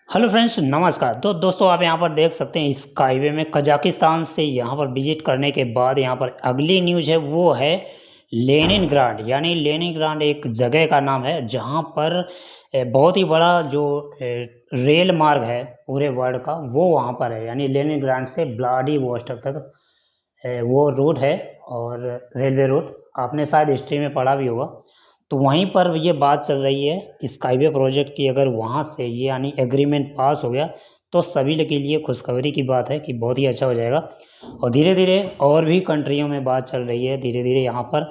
Hello friends, नमस्कार। तो दोस्तों, आप यहाँ पर देख सकते हैं स्काईवे में कजाकिस्तान से यहाँ पर विजिट करने के बाद यहाँ पर अगली न्यूज़ है, वो है लेनिनग्राड। यानी लेनिनग्राड एक जगह का नाम है जहाँ पर बहुत ही बड़ा जो रेल मार्ग है पूरे वर्ल्ड का, वो वहाँ पर है। यानी लेनिनग्राड से व्लादिवोस्टोक तक वो रूट है, और रेलवे रूट आपने शायद हिस्ट्री में पढ़ा भी होगा। तो वहीं पर ये बात चल रही है स्काईवे प्रोजेक्ट की। अगर वहाँ से ये यानी एग्रीमेंट पास हो गया तो सभी के लिए खुशखबरी की बात है कि बहुत ही अच्छा हो जाएगा। और धीरे धीरे और भी कंट्रियों में बात चल रही है। धीरे धीरे यहाँ पर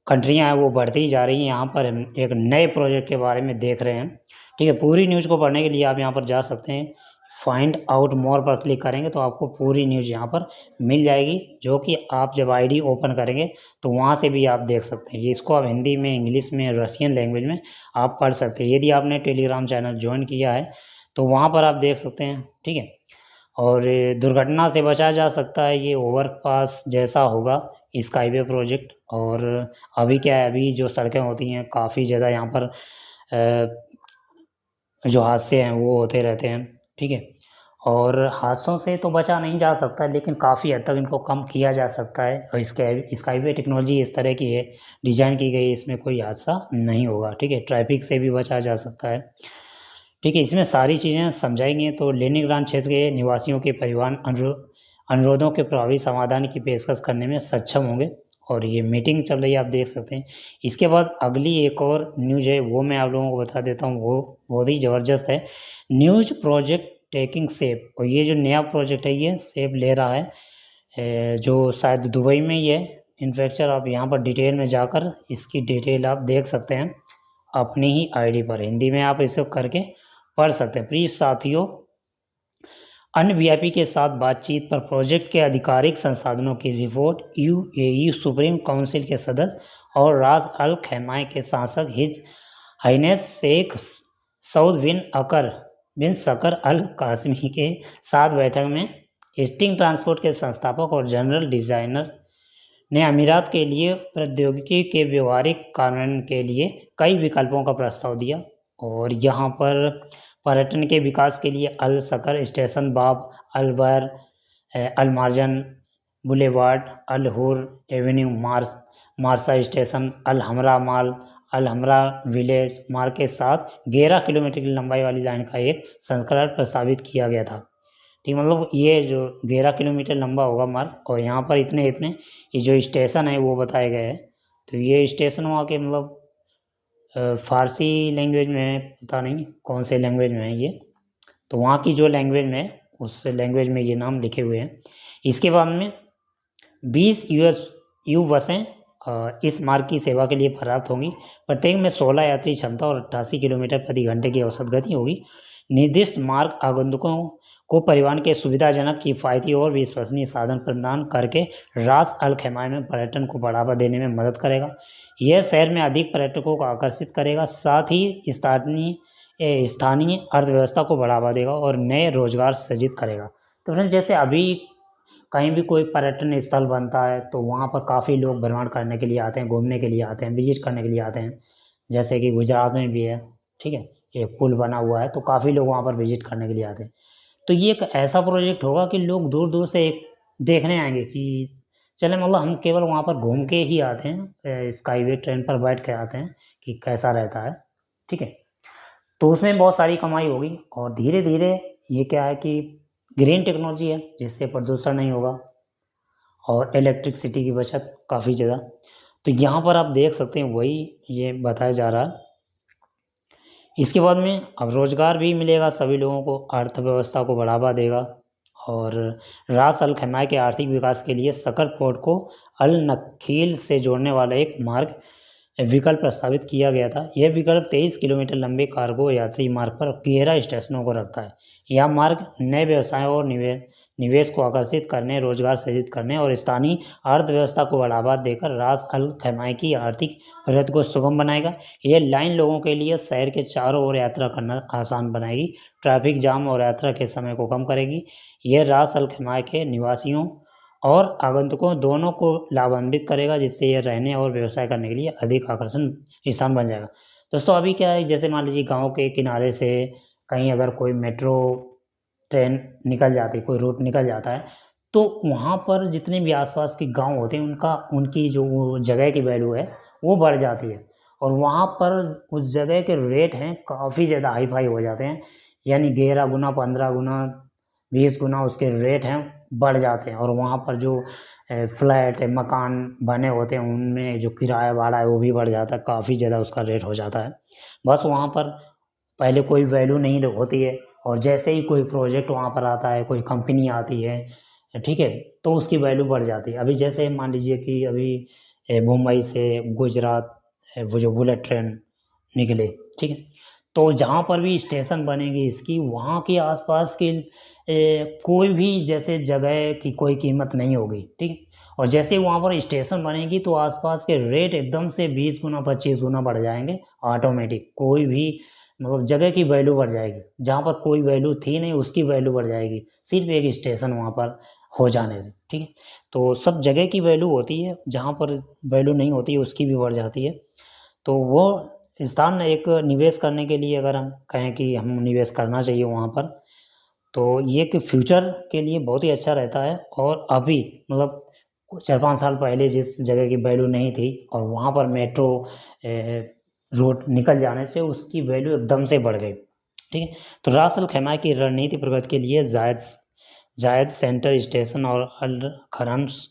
कंट्रियाँ हैं वो बढ़ती ही जा रही हैं। यहाँ पर हम एक नए प्रोजेक्ट के बारे में देख रहे हैं। ठीक है, पूरी न्यूज़ को पढ़ने के लिए आप यहाँ पर जा सकते हैं। फाइंड आउट मोर पर क्लिक करेंगे तो आपको पूरी न्यूज़ यहाँ पर मिल जाएगी, जो कि आप जब आईडी ओपन करेंगे तो वहाँ से भी आप देख सकते हैं। ये इसको आप हिंदी में, इंग्लिश में, रशियन लैंग्वेज में आप पढ़ सकते हैं। यदि आपने टेलीग्राम चैनल ज्वाइन किया है तो वहाँ पर आप देख सकते हैं। ठीक है, और दुर्घटना से बचा जा सकता है। ये ओवरपास जैसा होगा स्काईवे प्रोजेक्ट। और अभी क्या है, अभी जो सड़कें होती हैं काफ़ी ज़्यादा यहाँ पर जो हादसे हैं वो होते रहते हैं। ठीक है, और हादसों से तो बचा नहीं जा सकता, लेकिन काफ़ी हद तक इनको कम किया जा सकता है। और स्काईवे टेक्नोलॉजी इस तरह की है, डिजाइन की गई, इसमें कोई हादसा नहीं होगा। ठीक है, ट्रैफिक से भी बचा जा सकता है। ठीक है, इसमें सारी चीज़ें समझाएंगे तो लेनिनग्राड क्षेत्र के निवासियों के परिवहन अनुरोधों के प्रभावी समाधान की पेशकश करने में सक्षम होंगे। और ये मीटिंग चल रही है, आप देख सकते हैं। इसके बाद अगली एक और न्यूज है, वो मैं आप लोगों को बता देता हूँ। वो बहुत ही ज़बरदस्त है। News project taking shape. और ये जो नया प्रोजेक्ट है ये शेप ले रहा है जो शायद दुबई में ही है। इन्फ्रेक्चर आप यहाँ पर डिटेल में जाकर इसकी डिटेल आप देख सकते हैं अपनी ही आईडी पर। हिंदी में आप इसे करके पढ़ सकते हैं। प्लीज साथियों, अन्य वीआईपी के साथ बातचीत पर प्रोजेक्ट के आधिकारिक संसाधनों की रिपोर्ट यूएई सुप्रीम काउंसिल के सदस्य और रास अल खैमाई के सांसद हिज हाइनेस शेख सऊद बिन सकर अल कासमी के साथ बैठक में स्टिंग ट्रांसपोर्ट के संस्थापक और जनरल डिजाइनर ने अमीरात के लिए प्रौद्योगिकी के व्यवहारिक कार्यान्वयन के लिए कई विकल्पों का प्रस्ताव दिया। और यहाँ पर पर्यटन के विकास के लिए अल सकर स्टेशन, बाब अल बर, अल मार्जन बुलेवार्ड, अल हुर एवेन्यू, मारसा स्टेशन, अल हमरा माल, अल हमरा विलेज मार्ग के साथ 11 किलोमीटर की लंबाई वाली लाइन का एक संस्करण प्रस्तावित किया गया था। ठीक, मतलब ये जो 11 किलोमीटर लंबा होगा मार्ग, और यहाँ पर इतने इतने ये जो स्टेशन है वो बताए गए हैं। तो ये स्टेशन वहाँ के मतलब फारसी लैंग्वेज में है, पता नहीं कौन से लैंग्वेज में है ये। तो वहाँ की जो लैंग्वेज में है उस लैंग्वेज में ये नाम लिखे हुए हैं। इसके बाद में 20 यू बसें इस मार्ग की सेवा के लिए पर्याप्त होंगी। प्रत्येक में 16 यात्री क्षमता और 88 किलोमीटर प्रति घंटे की औसत गति होगी। निर्दिष्ट मार्ग आगंतुकों को परिवहन के सुविधाजनक, किफ़ायती और विश्वसनीय साधन प्रदान करके रास अल खैमा में पर्यटन को बढ़ावा देने में मदद करेगा। यह शहर में अधिक पर्यटकों को आकर्षित करेगा, साथ ही स्थानीय अर्थव्यवस्था को बढ़ावा देगा और नए रोजगार सृजित करेगा। तो फ्रेंड्स, जैसे अभी कहीं भी कोई पर्यटन स्थल बनता है तो वहाँ पर काफ़ी लोग भ्रमण करने के लिए आते हैं, घूमने के लिए आते हैं, विजिट करने के लिए आते हैं। जैसे कि गुजरात में भी है। ठीक है, एक पुल बना हुआ है तो काफ़ी लोग वहाँ पर विजिट करने के लिए आते हैं। तो ये एक ऐसा प्रोजेक्ट होगा कि लोग दूर दूर से एक देखने आएंगे कि चले, मतलब हम केवल वहाँ पर घूम के ही आते हैं, स्काईवे ट्रेन पर बैठ के आते हैं कि कैसा रहता है। ठीक है, तो उसमें बहुत सारी कमाई होगी। और धीरे धीरे ये क्या है कि ग्रीन टेक्नोलॉजी है जिससे प्रदूषण नहीं होगा और इलेक्ट्रिसिटी की बचत काफ़ी ज़्यादा। तो यहाँ पर आप देख सकते हैं वही ये बताया जा रहा है। इसके बाद में अब रोज़गार भी मिलेगा सभी लोगों को, अर्थव्यवस्था को बढ़ावा देगा। और रास अल खैमा के आर्थिक विकास के लिए सकर पोर्ट को अल नखील से जोड़ने वाला एक मार्ग विकल्प प्रस्तावित किया गया था। यह विकल्प 23 किलोमीटर लंबे कार्गो यात्री मार्ग पर 11 स्टेशनों को रखता है। यह मार्ग नए व्यवसायों और निवेश को आकर्षित करने, रोजगार सृजित करने और स्थानीय अर्थव्यवस्था को बढ़ावा देकर रास अल खैमा की आर्थिक प्रगति को सुगम बनाएगा। यह लाइन लोगों के लिए शहर के चारों ओर यात्रा करना आसान बनाएगी, ट्रैफिक जाम और यात्रा के समय को कम करेगी। यह रास अल खैमा के निवासियों और आगंतुकों दोनों को लाभान्वित करेगा, जिससे यह रहने और व्यवसाय करने के लिए अधिक आकर्षण स्थान बन जाएगा। दोस्तों, अभी क्या है, जैसे मान लीजिए गांव के किनारे से कहीं अगर कोई मेट्रो ट्रेन निकल जाती है, कोई रूट निकल जाता है, तो वहाँ पर जितने भी आसपास के गांव होते हैं उनकी जो वो जगह की वैल्यू है वो बढ़ जाती है, और वहाँ पर उस जगह के रेट हैं काफ़ी ज़्यादा हाई फाई हो जाते हैं, यानी 11 गुना 15 गुना 20 गुना उसके रेट हैं बढ़ जाते हैं। और वहाँ पर जो फ्लैट मकान बने होते हैं उनमें जो किराया भाड़ा है वो भी बढ़ जाता है, काफ़ी ज़्यादा उसका रेट हो जाता है। बस वहाँ पर पहले कोई वैल्यू नहीं होती है, और जैसे ही कोई प्रोजेक्ट वहाँ पर आता है, कोई कंपनी आती है, ठीक है, तो उसकी वैल्यू बढ़ जाती है। अभी जैसे मान लीजिए कि अभी मुंबई से गुजरात वो जो बुलेट ट्रेन निकले, ठीक है, तो जहाँ पर भी स्टेशन बनेगी इसकी, वहाँ के आसपास के कोई भी जैसे जगह की कोई कीमत नहीं होगी, ठीक है, और जैसे वहाँ पर स्टेशन बनेगी तो आसपास के रेट एकदम से 20 गुना 25 गुना बढ़ जाएंगे ऑटोमेटिक। कोई भी मतलब जगह की वैल्यू बढ़ जाएगी, जहाँ पर कोई वैल्यू थी नहीं उसकी वैल्यू बढ़ जाएगी सिर्फ एक स्टेशन वहाँ पर हो जाने से, ठीक है। तो सब जगह की वैल्यू होती है, जहाँ पर वैल्यू नहीं होती है उसकी भी बढ़ जाती है। तो वो स्थान एक निवेश करने के लिए अगर हम कहें कि हम निवेश करना चाहिए वहाँ पर, तो ये कि फ्यूचर के लिए बहुत ही अच्छा रहता है। और अभी मतलब 4-5 साल पहले जिस जगह की वैल्यू नहीं थी और वहाँ पर मेट्रो रूट निकल जाने से उसकी वैल्यू एकदम से बढ़ गई, ठीक है। तो रास अल खैमा की रणनीति प्रगति के लिए जायद सेंटर स्टेशन और अल खरम्स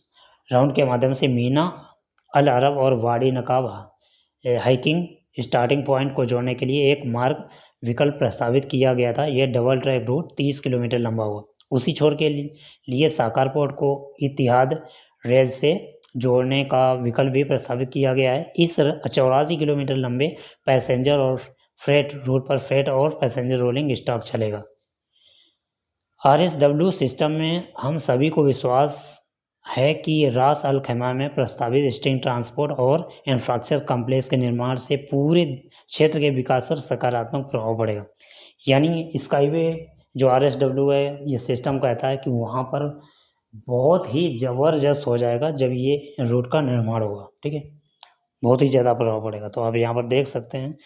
राउंड के माध्यम से मीना अल अरब और वाडी नकाब हाइकिंग स्टार्टिंग पॉइंट को जोड़ने के लिए एक मार्ग विकल्प प्रस्तावित किया गया था। यह डबल ट्रैक रूट 30 किलोमीटर लंबा हुआ। उसी छोर के लिए साकारपोर्ट को इतिहाद रेल से जोड़ने का विकल्प भी प्रस्तावित किया गया है। इस 84 किलोमीटर लंबे पैसेंजर और फ्रेट रूट पर फ्रेट और पैसेंजर रोलिंग स्टॉक चलेगा। RSW सिस्टम में हम सभी को विश्वास है कि रास अल खैमा में प्रस्तावित स्ट्रिंग ट्रांसपोर्ट और इंफ्रास्ट्रक्चर कॉम्प्लेक्स के निर्माण से पूरे क्षेत्र के विकास पर सकारात्मक प्रभाव पड़ेगा। यानी स्काईवे जो RSW है ये सिस्टम कहता है कि वहाँ पर बहुत ही ज़बरदस्त हो जाएगा जब ये रूट का निर्माण होगा, ठीक है, बहुत ही ज़्यादा प्रभाव पड़ेगा। तो आप यहाँ पर देख सकते हैं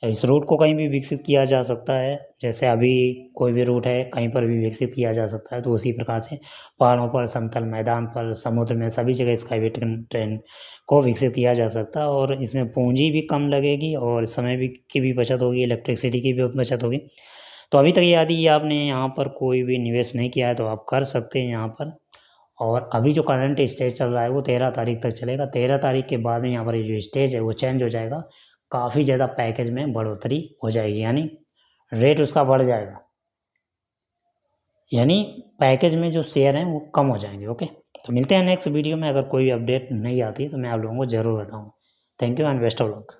इस रूट को कहीं भी विकसित किया जा सकता है, जैसे अभी कोई भी रूट है कहीं पर भी विकसित किया जा सकता है, तो उसी प्रकार से पहाड़ों पर, समतल मैदान पर, समुद्र में सभी जगह स्काईवे ट्रेन को विकसित किया जा सकता है। और इसमें पूंजी भी कम लगेगी और समय भी की भी बचत होगी, इलेक्ट्रिसिटी की भी बचत होगी। तो अभी तक यदि आपने यहाँ पर कोई भी निवेश नहीं किया है तो आप कर सकते हैं यहाँ पर। और अभी जो करंट स्टेज चल रहा है वो 13 तारीख तक चलेगा। 13 तारीख के बाद में यहाँ पर ये जो स्टेज है वो चेंज हो जाएगा, काफ़ी ज़्यादा पैकेज में बढ़ोतरी हो जाएगी, यानी रेट उसका बढ़ जाएगा, यानी पैकेज में जो शेयर हैं वो कम हो जाएंगे। ओके, तो मिलते हैं नेक्स्ट वीडियो में। अगर कोई अपडेट नहीं आती तो मैं आप लोगों को ज़रूर बताऊँ। Thank you and best of luck.